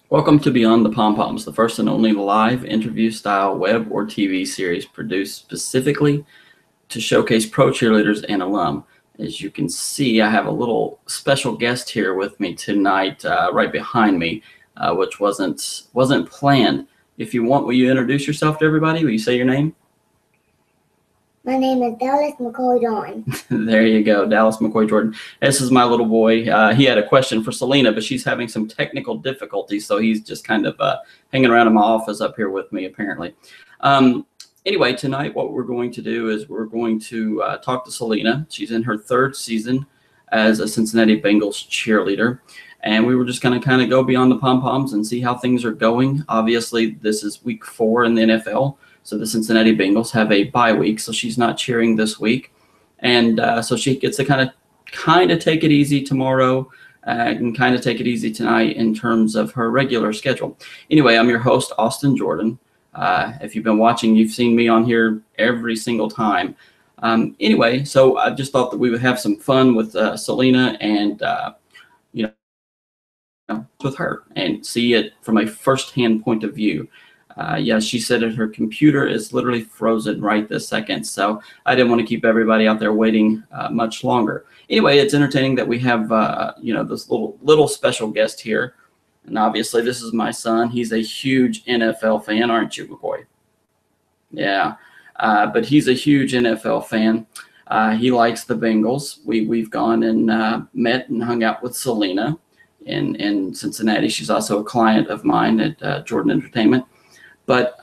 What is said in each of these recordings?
Welcome to Beyond the Pom Poms, the first and only live interview-style web or TV series produced specifically to showcase pro cheerleaders and alum. As you can see, I have a little special guest here with me tonight, right behind me, which wasn't planned. If you want, will you introduce yourself to everybody? Will you say your name? My name is Dallas McCoy Jordan. There you go, Dallas McCoy Jordan. This is my little boy. He had a question for Selina, but she's having some technical difficulties, so he's just kind of hanging around in my office up here with me, apparently. Anyway, tonight what we're going to do is we're going to talk to Selina. She's in her third season as a Cincinnati Bengals cheerleader, and we were just going to kind of go beyond the pom-poms and see how things are going. Obviously, this is week 4 in the NFL. So the Cincinnati Bengals have a bye week, so she's not cheering this week. And so she gets to kind of take it easy tomorrow and kind of take it easy tonight in terms of her regular schedule. Anyway, I'm your host, Austin Jordan. If you've been watching, you've seen me on here every single time. Anyway, so I just thought that we would have some fun with Selina and, with her and see it from a firsthand point of view. Yeah, she said that her computer is literally frozen right this second, so I didn't want to keep everybody out there waiting much longer. Anyway, it's entertaining that we have this little special guest here, and obviously this is my son. He's a huge NFL fan, aren't you, McCoy? Yeah, but he's a huge NFL fan. He likes the Bengals. We've gone and met and hung out with Selina in Cincinnati. She's also a client of mine at Jordan Entertainment. But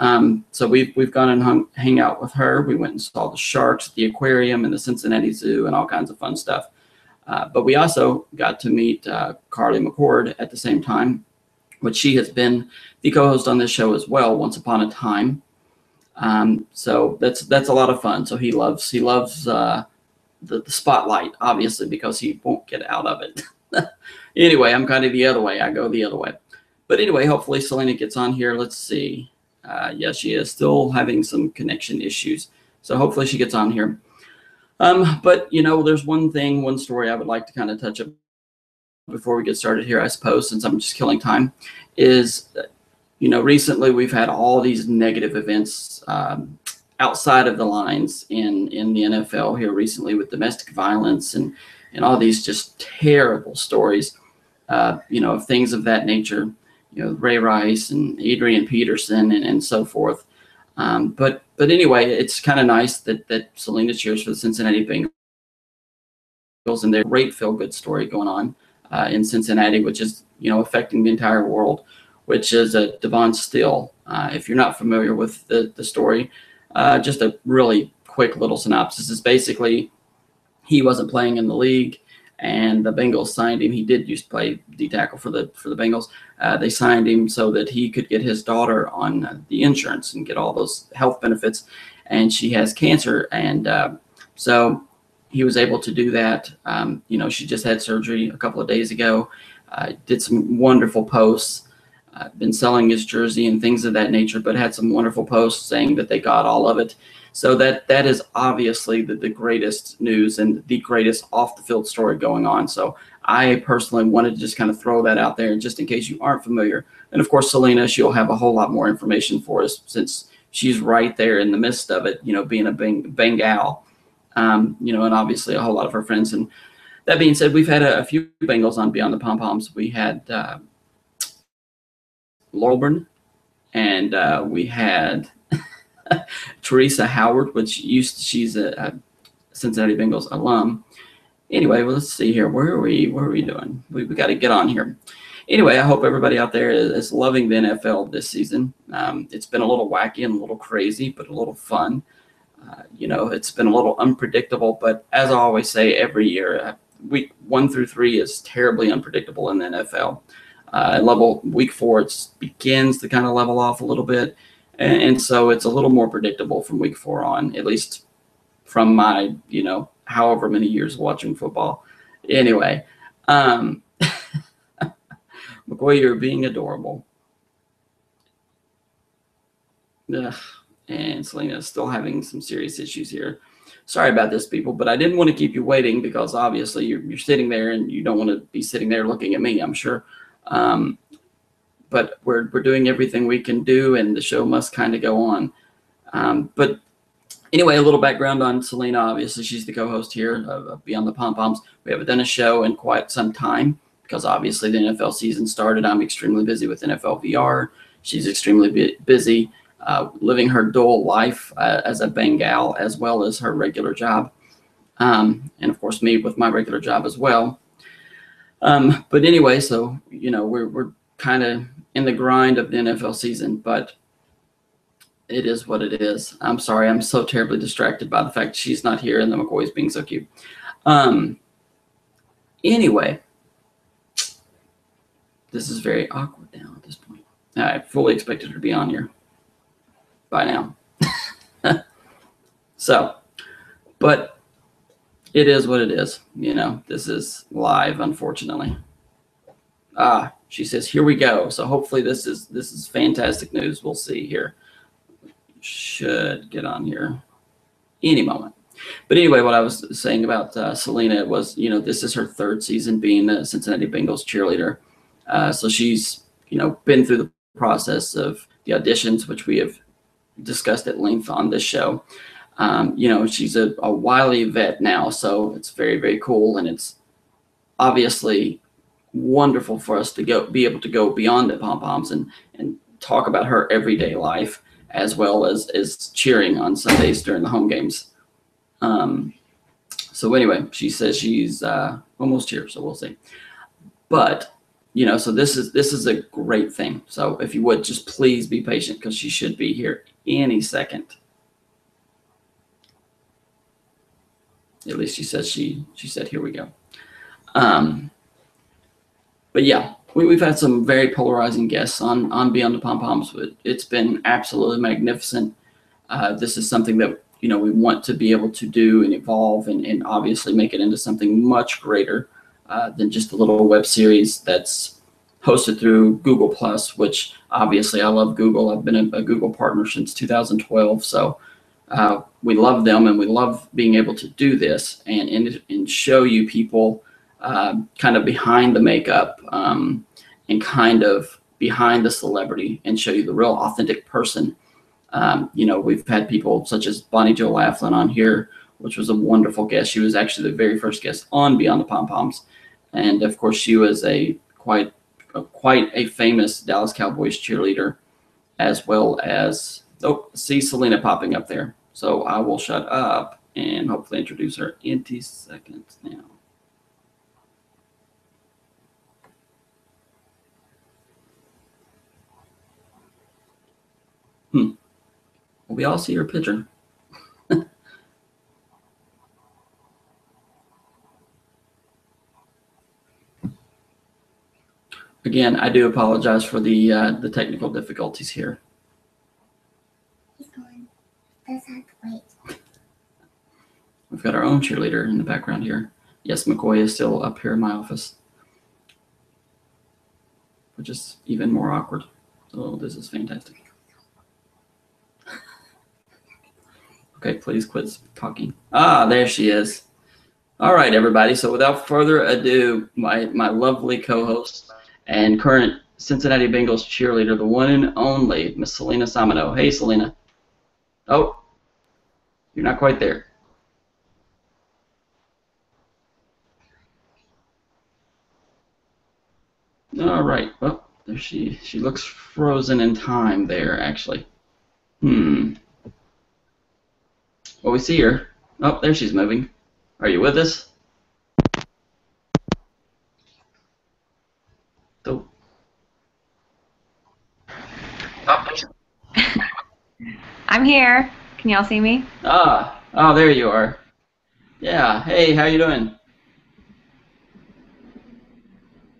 so we've gone and hang out with her. We went and saw the sharks, the aquarium, and the Cincinnati Zoo, and all kinds of fun stuff. But we also got to meet Carly McCord at the same time, which she has been the co-host on this show as well, once upon a time. So that's a lot of fun. So he loves the spotlight, obviously, because he won't get out of it. Anyway, I'm kind of the other way. I go the other way. But anyway, hopefully Selina gets on here. Let's see. Yeah, she is still having some connection issues, so hopefully she gets on here. But there's one story I would like to kind of touch up before we get started here, I suppose, since I'm just killing time, is recently we've had all these negative events outside of the lines in the NFL here recently with domestic violence and all these just terrible stories, of things of that nature. Ray Rice and Adrian Peterson and so forth. But anyway, it's kind of nice that Selina cheers for the Cincinnati Bengals, and there's a great feel-good story going on in Cincinnati, which is, affecting the entire world, which is Devon Still. If you're not familiar with the story, just a really quick little synopsis is basically he wasn't playing in the league, and the Bengals signed him. He did used to play D tackle for the Bengals. They signed him so that he could get his daughter on the insurance and get all those health benefits. And she has cancer, and so he was able to do that. She just had surgery a couple of days ago. Did some wonderful posts. Been selling his jersey and things of that nature, but had some wonderful posts saying that they got all of it. So that is obviously the greatest news and the greatest off-the-field story going on. So I personally wanted to just kind of throw that out there just in case you aren't familiar. And, of course, Selina, she'll have a whole lot more information for us since she's right there in the midst of it, being a Bengal, and obviously a whole lot of her friends. And that being said, we've had a few Bengals on Beyond the Pom Poms. We had Laurelburn, and we had Teresa Howard, she's a Cincinnati Bengals alum. Anyway, well, let's see here. Where are we doing? We got to get on here. Anyway, I hope everybody out there is loving the NFL this season. It's been a little wacky and a little crazy, but a little fun. It's been a little unpredictable, but as I always say every year, week 1 through 3 is terribly unpredictable in the NFL. Week 4, it begins to kind of level off a little bit. And so it's a little more predictable from week 4 on, at least from my, however many years watching football. Anyway, McCoy, you're being adorable. Ugh. And Selina's still having some serious issues here. Sorry about this, people, but I didn't want to keep you waiting because obviously you're sitting there and you don't want to be sitting there looking at me, I'm sure. But but we're doing everything we can do, and the show must kind of go on. But anyway, a little background on Selina. Obviously, she's the co-host here of Beyond the Pom Poms. We haven't done a show in quite some time because obviously the NFL season started. I'm extremely busy with NFL VR. She's extremely busy living her dual life as a Bengal as well as her regular job. And of course, me with my regular job as well. But anyway, so, you know, we're kind of in the grind of the NFL season, but it is what it is. I'm sorry. I'm so terribly distracted by the fact she's not here and the McCoy's being so cute. Anyway, this is very awkward now at this point. I fully expected her to be on here by now. So, but it is what it is. You know, this is live, unfortunately. She says, here we go. So hopefully this is fantastic news. We'll see here. Should get on here any moment. But anyway, what I was saying about Selina was, you know, this is her third season being the Cincinnati Bengals cheerleader. So she's, you know, been through the process of the auditions, which we have discussed at length on this show. You know, she's a wily vet now, so it's very, very cool. And it's obviously wonderful for us to be able to go beyond the pom poms and talk about her everyday life, as well as cheering on Sundays during the home games. So anyway, she says she's almost here, so we'll see. But, you know, so this is a great thing. So if you would, just please be patient, because she should be here any second. At least she says she said, here we go. But yeah, we've had some very polarizing guests on Beyond the Pom Poms. It's been absolutely magnificent. This is something that, you know, we want to be able to do and evolve and obviously make it into something much greater than just a little web series that's hosted through Google+, which obviously I love Google. I've been a Google partner since 2012. So we love them, and we love being able to do this and show you people kind of behind the makeup and kind of behind the celebrity, and show you the real authentic person. You know, we've had people such as Bonnie Jo Laughlin on here, which was a wonderful guest. She was actually the very first guest on Beyond the Pom Poms. And of course, she was quite a famous Dallas Cowboys cheerleader, as well as, see Selina popping up there. So I will shut up and hopefully introduce her in 2 seconds now. Well, we all see her picture. Again, I do apologize for the technical difficulties here. He's going. Does have to wait. We've got our own cheerleader in the background here. Yes, McCoy is still up here in my office, which is even more awkward. Oh, this is fantastic. Okay, please quit talking. There she is. All right, everybody. So without further ado, my lovely co-host and current Cincinnati Bengals cheerleader, the one and only Miss Selina Samano. Hey, Selina. Oh, you're not quite there. All right. Well, there she looks frozen in time there, actually. Well, we see her. Oh, there she's moving. Are you with us? Oh. I'm here. Can y'all see me? Oh, there you are. Yeah. Hey, how you doing?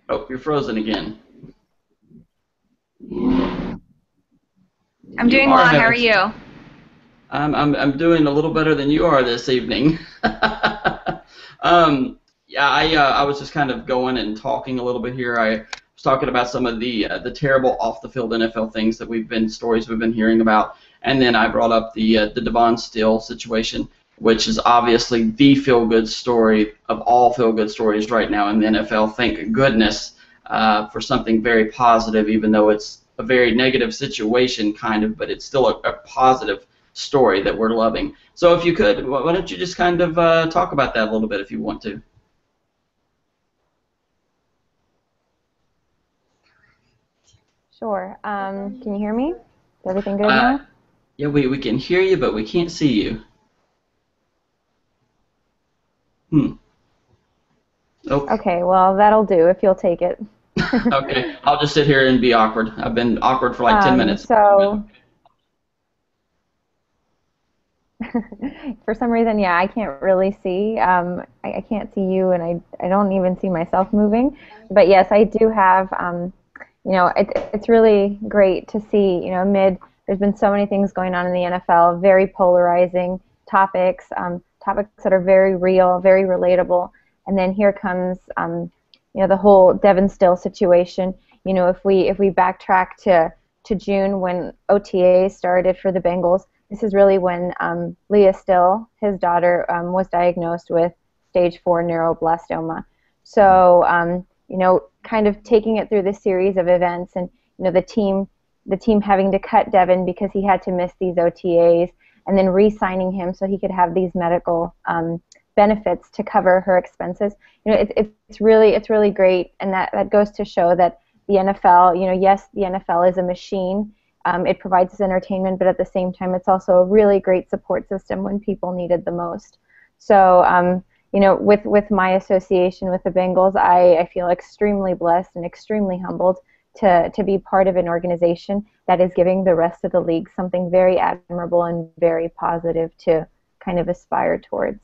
Oh, you're frozen again. I'm doing well. How are you? I'm doing a little better than you are this evening. Yeah, I was just kind of going and talking a little bit here. I was talking about some of the terrible off the field NFL things that stories we've been hearing about, and then I brought up the Devon Steele situation, which is obviously the feel-good story of all feel-good stories right now in the NFL. Thank goodness. for something very positive, even though it's a very negative situation, kind of, but it's still a positive story that we're loving. So if you could, why don't you just kind of talk about that a little bit if you want to. Sure. Can you hear me? Is everything good now? Yeah, we can hear you, but we can't see you. Oh. Okay, well, that'll do if you'll take it. Okay, I'll just sit here and be awkward. I've been awkward for like 10 minutes. So, for some reason, yeah, I can't really see. I can't see you, and I don't even see myself moving. But yes, I do have, you know, it's really great to see, you know, there's been so many things going on in the NFL, very polarizing topics, topics that are very real, very relatable. And then here comes, you know, the whole Devin Still situation. You know, if we backtrack to June when OTA started for the Bengals, this is really when Leah Still, his daughter, was diagnosed with stage 4 neuroblastoma. So, you know, kind of taking it through this series of events, and you know, the team having to cut Devin because he had to miss these OTAs, and then re-signing him so he could have these medical benefits to cover her expenses. You know, it's really great, and that goes to show that the NFL, you know, yes, the NFL is a machine. It provides us entertainment, but at the same time, it's also a really great support system when people need it the most. So, you know, with my association with the Bengals, I feel extremely blessed and extremely humbled to be part of an organization that is giving the rest of the league something very admirable and very positive to kind of aspire towards.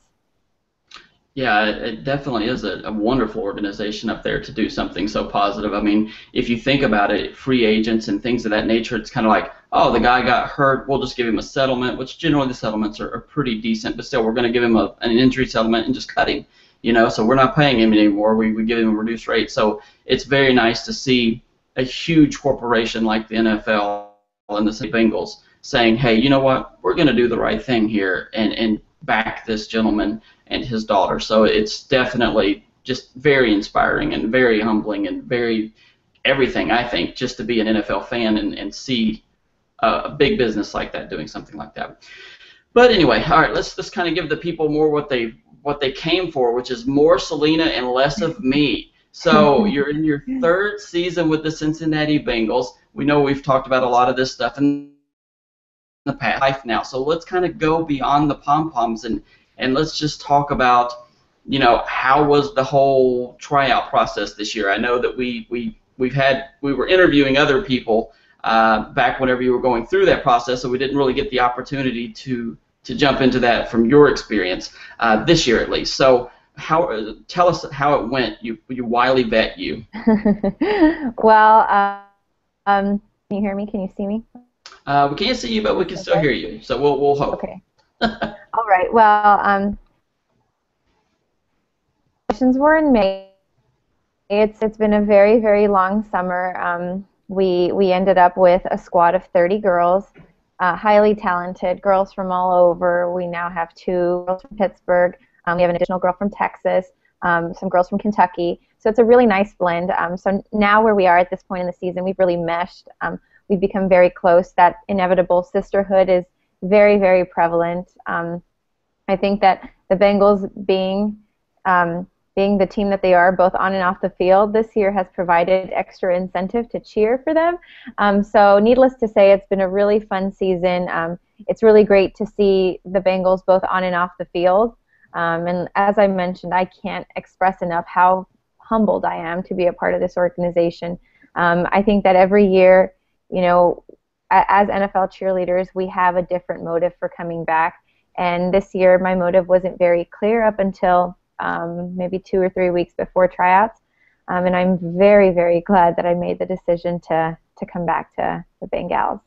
Yeah, it definitely is a wonderful organization up there to do something so positive. I mean, if you think about it, free agents and things of that nature, it's kind of like, oh, the guy got hurt, we'll just give him a settlement, which generally the settlements are pretty decent, but still we're going to give him an injury settlement and just cut him, you know, so we're not paying him anymore. We give him a reduced rate. So it's very nice to see a huge corporation like the NFL and the Bengals saying, hey, you know what, we're going to do the right thing here and back this gentleman and his daughter. So it's definitely just very inspiring and very humbling and very everything, I think, just to be an NFL fan and see a big business like that doing something like that. But anyway, all right, let's kind of give the people more what they came for, which is more Selina and less of me. So you're in your 3rd season with the Cincinnati Bengals. We know we've talked about a lot of this stuff in the past life now. So let's kind of go beyond the pom poms and let's just talk about, you know, how was the whole tryout process this year? I know that we were interviewing other people back whenever you were going through that process, so we didn't really get the opportunity to jump into that from your experience this year at least. So tell us how it went. You wily vet, you. Well, can you hear me? Can you see me? We can't see you, but we can still hear you. So we'll hope. Okay. All right. Well, sessions were in May. It's been a very, very long summer. We ended up with a squad of 30 girls, highly talented girls from all over. We now have 2 girls from Pittsburgh. We have an additional girl from Texas, some girls from Kentucky. So it's a really nice blend. So now where we are at this point in the season, we've really meshed. We've become very close. That inevitable sisterhood is very, very prevalent. I think that the Bengals being the team that they are, both on and off the field, this year has provided extra incentive to cheer for them. So needless to say, it's been a really fun season. It's really great to see the Bengals both on and off the field. And as I mentioned, I can't express enough how humbled I am to be a part of this organization. I think that every year, you know, as NFL cheerleaders, we have a different motive for coming back. And this year, my motive wasn't very clear up until maybe 2 or 3 weeks before tryouts. And I'm very, very glad that I made the decision to come back to the Bengals.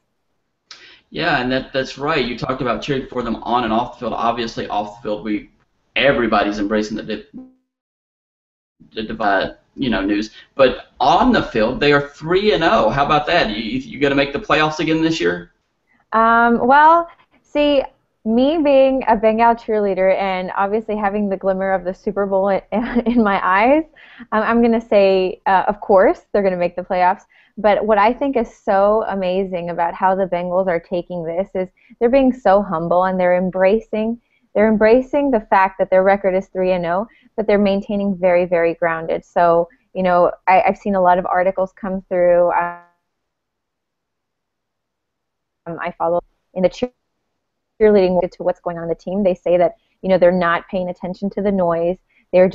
Yeah, and that's right. You talked about cheering for them on and off the field. Obviously, off the field, everybody's embracing the news. But on the field, they are 3-0. How about that? You going to make the playoffs again this year? Well, see, Me being a Bengal cheerleader and obviously having the glimmer of the Super Bowl in my eyes, I'm going to say, of course, they're going to make the playoffs. But what I think is so amazing about how the Bengals are taking this is they're being so humble and they're embracing the fact that their record is 3-0, but they're maintaining very, very grounded. So, I've seen a lot of articles come through. I follow in the cheerleading to what's going on in the team. They say that they're not paying attention to the noise. They're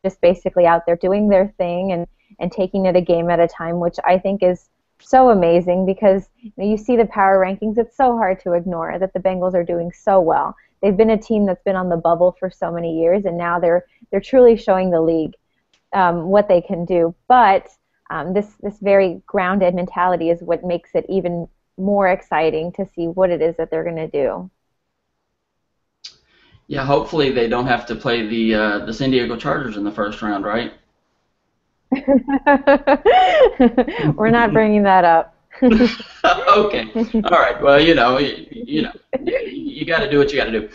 just basically out there doing their thing and taking it a game at a time, which I think is so amazing because you see the power rankings. It's so hard to ignore that the Bengals are doing so well. They've been a team that's been on the bubble for so many years, and now they're truly showing the league what they can do. But this very grounded mentality is what makes it even more exciting to see what it is that they're going to do. Yeah, hopefully they don't have to play the San Diego Chargers in the first round, right? We're not bringing that up. Okay. All right. Well, you got to do what you got to do.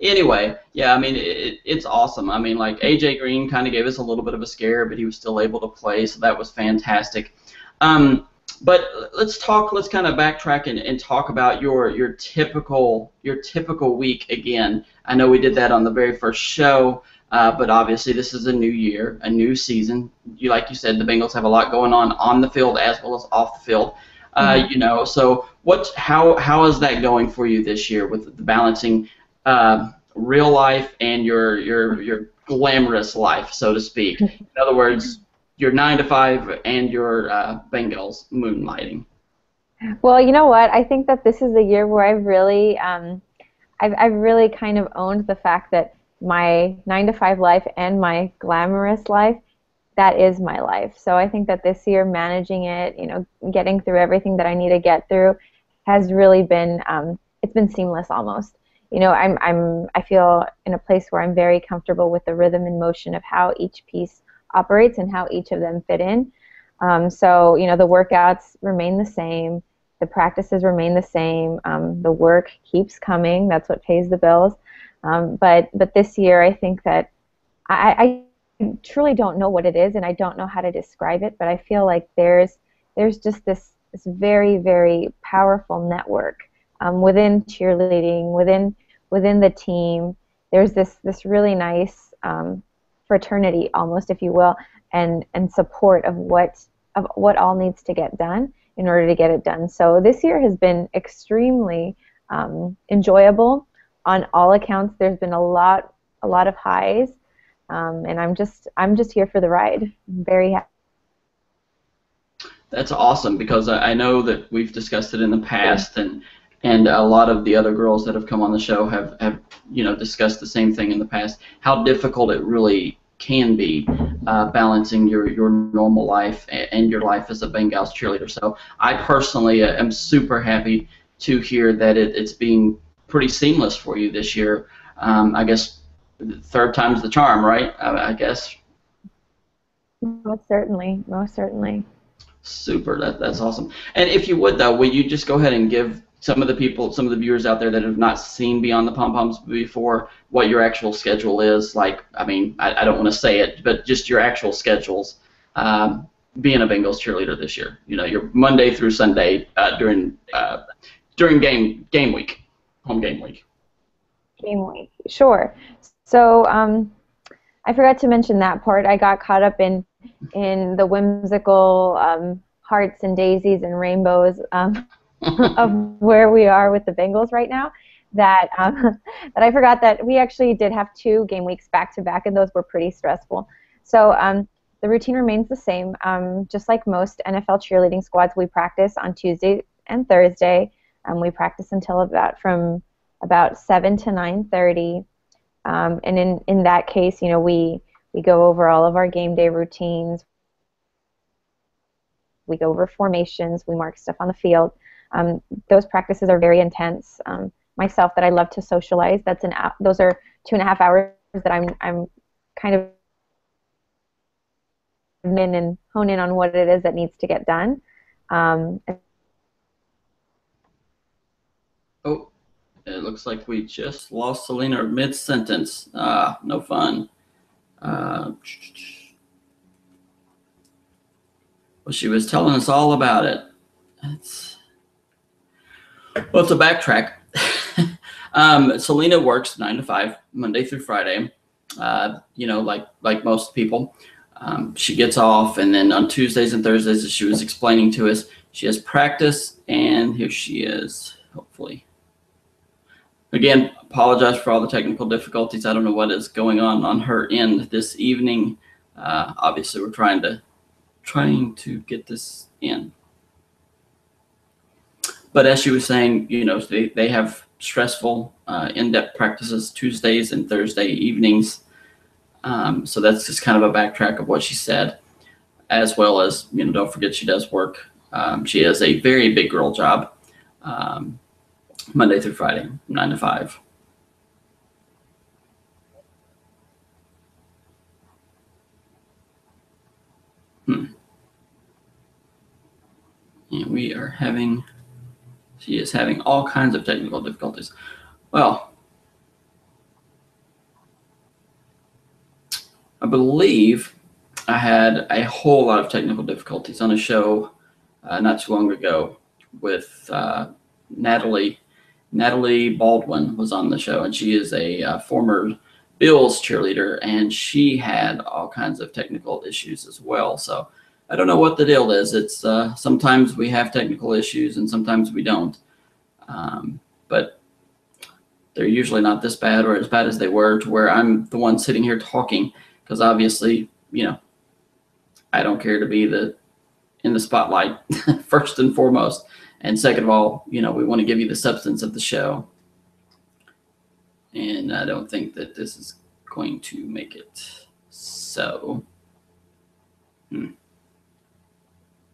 Anyway, yeah, I mean, it's awesome. I mean, like AJ Green kind of gave us a little bit of a scare, but he was still able to play, so that was fantastic. But let's kind of backtrack and talk about your typical week again. I know we did that on the very first show. But obviously, this is a new year, a new season. Like you said, the Bengals have a lot going on the field as well as off the field. So how is that going for you this year with the balancing real life and your glamorous life, so to speak? In other words, your 9 to 5 and your Bengals moonlighting. Well, you know what? I think that this is a year where I've really kind of owned the fact that my 9 to 5 life and my glamorous life, that is my life. So I think that this year managing it, getting through everything that I need to get through has really been, it's been seamless almost. I feel in a place where I'm very comfortable with the rhythm and motion of how each piece operates and how each of them fit in. So the workouts remain the same. The practices remain the same. The work keeps coming. That's what pays the bills. But this year, I think that I truly don't know what it is, and I don't know how to describe it. But I feel like there's just this very, very powerful network within cheerleading, within the team. There's this really nice fraternity, almost, if you will, and support of what all needs to get done in order to get it done. So this year has been extremely enjoyable. On all accounts, there's been a lot of highs, and I'm just here for the ride. I'm very happy. That's awesome, because I know that we've discussed it in the past, and a lot of the other girls that have come on the show have discussed the same thing in the past. How difficult it really can be balancing your normal life and your life as a Bengals cheerleader. So I personally am super happy to hear that it's being pretty seamless for you this year. I guess third time's the charm, right? I guess. Most certainly. Super. That's awesome. And if you would, though, will you just go ahead and give some of the viewers out there that have not seen Beyond the Pom Poms before what your actual schedule is? Like, I mean, I don't want to say it, but just your actual schedules being a Bengals cheerleader this year. Your Monday through Sunday during game week. Home game week. Game week, sure. So I forgot to mention that part. I got caught up in the whimsical hearts and daisies and rainbows of where we are with the Bengals right now. That I forgot that we actually did have 2 game weeks back to back, and those were pretty stressful. So the routine remains the same. Just like most NFL cheerleading squads, we practice on Tuesday and Thursday. We practice until from about 7 to 9:30, and in that case, we go over all of our game day routines. We go over formations. We mark stuff on the field. Those practices are very intense. Myself, that I love to socialize. Those are 2.5 hours that I'm kind of in and hone in on what it is that needs to get done. Oh, it looks like we just lost Selina mid-sentence. No fun. Well, she was telling us all about it. Well, it's a backtrack. Selina works 9 to 5, Monday through Friday. Like most people. She gets off, and then on Tuesdays and Thursdays, as she was explaining to us, she has practice, and here she is, hopefully. Again, apologize for all the technical difficulties. I don't know what is going on her end this evening. Obviously, we're trying to get this in. But as she was saying, they have stressful, in-depth practices Tuesdays and Thursday evenings. So that's just kind of a backtrack of what she said, as well as, don't forget she does work. She has a very big girl job, Monday through Friday, 9 to 5. And she is having all kinds of technical difficulties. Well, I believe I had a whole lot of technical difficulties on a show not too long ago with Natalie. Natalie Baldwin was on the show, and she is a former Bills cheerleader, and she had all kinds of technical issues as well. So I don't know what the deal is. It's sometimes we have technical issues and sometimes we don't. But they're usually not this bad or as bad as they were, to where I'm the one sitting here talking, because obviously, I don't care to be in the spotlight first and foremost. And second of all, we want to give you the substance of the show. And I don't think that this is going to make it so.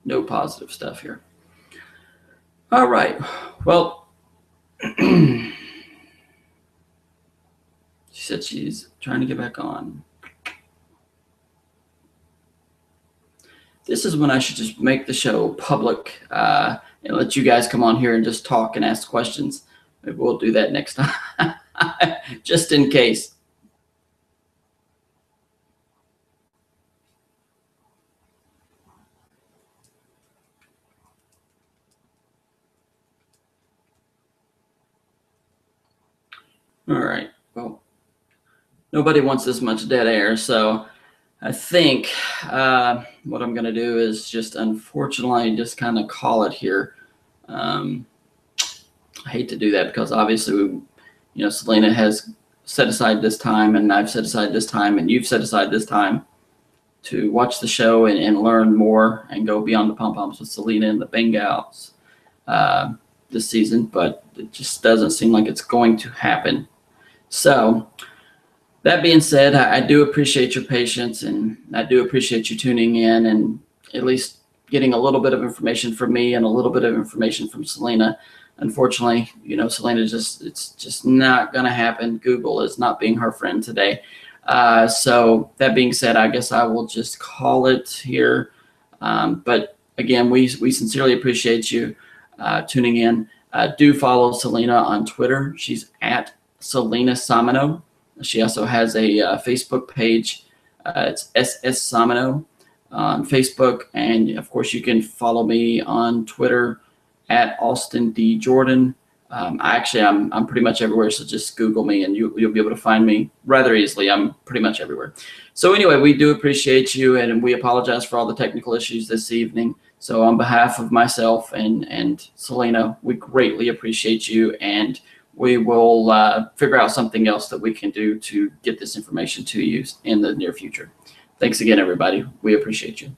No positive stuff here. All right. Well, she said she's trying to get back on. This is when I should just make the show public and let you guys come on here and just talk and ask questions. Maybe we'll do that next time, just in case. All right. Well, nobody wants this much dead air, so I think what I'm going to do is just, unfortunately, just kind of call it here. I hate to do that because obviously, Selina has set aside this time, and I've set aside this time, and you've set aside this time to watch the show and learn more and go beyond the pom poms with Selina and the Bengals this season, but it just doesn't seem like it's going to happen. So that being said, I do appreciate your patience, and I do appreciate you tuning in and at least getting a little bit of information from me and a little bit of information from Selina. Unfortunately, Selina it's just not going to happen. Google is not being her friend today. So that being said, I guess I will just call it here. But again, we sincerely appreciate you tuning in. Do follow Selina on Twitter. She's at Selina Samano. She also has a Facebook page. It's SS Samano on Facebook. And of course, you can follow me on Twitter at Austin D. Jordan. I'm pretty much everywhere, so just Google me and you'll be able to find me rather easily. I'm pretty much everywhere. So anyway, we do appreciate you, and we apologize for all the technical issues this evening. So on behalf of myself and Selina, we greatly appreciate you, and we will figure out something else that we can do to get this information to you in the near future. Thanks again, everybody. We appreciate you.